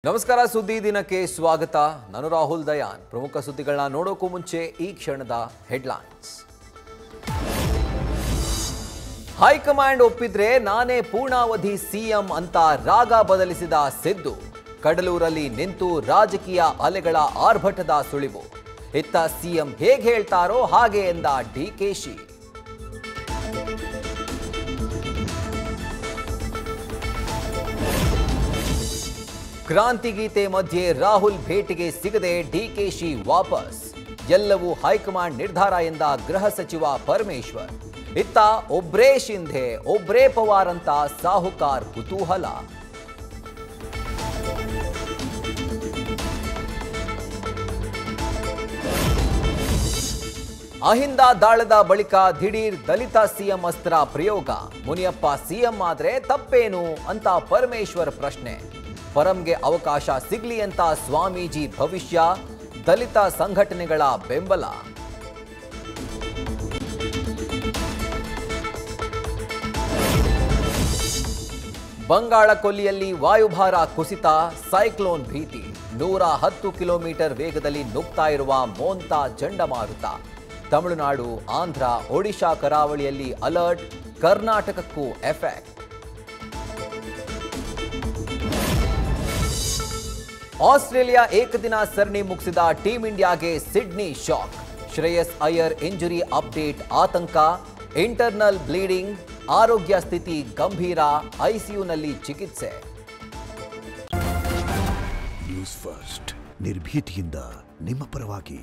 ನಮಸ್ಕಾರ ಸುದ್ದಿ ದಿನಕ್ಕೆ ಸ್ವಾಗತ ನಾನು ರಾಹುಲ್ ದಯಾನ್ ಪ್ರಮುಖ ಸುದ್ದಿಗಳನ್ನ ನೋಡೋಕು ಮುಂಚೆ ಈ ಕ್ಷಣದ ಹೆಡ್ಲೈನ್ಸ್ ಹೈಕಮಾಂಡ್ ಒಪ್ಪಿದ್ರೆ ನಾನೇ ಪೂರ್ಣಾವಧಿ ಸಿಎಂ ಅಂತ ರಾಗ ಬದಲಿಸಿದ ಸಿದ್ದು ಕಡಲೂರಲ್ಲಿ ನಿಂತು ರಾಜಕೀಯ ಅಲೆಗಳ ಆರ್ಭಟದ ಸುಳಿವು ಇತ್ತ ಸಿಎಂ ಹೇಗೆ ಹೇಳ್ತಾರೋ ಹಾಗೆ ಎಂದ ಡಿಕೆಶಿ ಕ್ರಾಂತಿಗೀತೆ ಮಧ್ಯೆ ರಾಹುಲ್ ಭೇಟಿಗೆ ಸಿಗದೆ ಡಿಕೆಶಿ ವಾಪಸ್ ಎಲ್ಲವೂ ಹೈಕಮಾಂಡ್ ನಿರ್ಧಾರ ಎಂದ ಗೃಹ ಸಚಿವ ಪರಮೇಶ್ವರ್ ಇತ್ತ ಒಬ್ರೇ ಶಿಂಧೆ ಒಬ್ರೇ ಪವಾರ್ ಅಂತ ಸಾಹುಕಾರ್ ಕುತೂಹಲ ಅಹಿಂದ ದಾಳದ ಬಳಿಕ ದಿಢೀರ್ ದಲಿತ ಸಿಎಂ ಅಸ್ತ್ರ ಪ್ರಯೋಗ ಮುನಿಯಪ್ಪ ಸಿಎಂ ಆದ್ರೆ ತಪ್ಪೇನು ಅಂತ ಪರಮೇಶ್ವರ್ ಪ್ರಶ್ನೆ ಪರಂಗೆ ಅವಕಾಶ ಸಿಗ್ಲಿ ಅಂತ ಸ್ವಾಮೀಜಿ ಭವಿಷ್ಯ ದಲಿತ ಸಂಘಟನೆಗಳ ಬೆಂಬಲ ಬಂಗಾಳ ಕೊಲ್ಲಿಯಲ್ಲಿ ವಾಯುಭಾರ ಕುಸಿತ ಸೈಕ್ಲೋನ್ ಭೀತಿ 110 ಕಿಲೋಮೀಟರ್ ವೇಗದಲ್ಲಿ ನುಗ್ತಾ ಇರುವ ಮೋಂತಾ ಚಂಡಮಾರುತ ತಮಿಳುನಾಡು ಆಂಧ್ರ ಒಡಿಶಾ ಕರಾವಳಿಯಲ್ಲಿ ಅಲರ್ಟ್ ಕರ್ನಾಟಕಕ್ಕೂ ಎಫೆಕ್ಟ್ ಆಸ್ಟ್ರೇಲಿಯಾ ಏಕದಿನ ಸರಣಿ ಮುಗಿಸಿದ ಟೀಂ ಇಂಡಿಯಾಗೆ Sydney shock Shreyas Iyer injury update ಆತಂಕ ಇಂಟರ್ನಲ್ ಬ್ಲೀಡಿಂಗ್ ಆರೋಗ್ಯ ಸ್ಥಿತಿ ಗಂಭೀರ ಐಸಿಯುನಲ್ಲಿ ಚಿಕಿತ್ಸೆ ನ್ಯೂಸ್ ಫಸ್ಟ್ ನಿರ್ಭೀತಿಯಿಂದ ನಿಮ್ಮ ಪರವಾಗಿ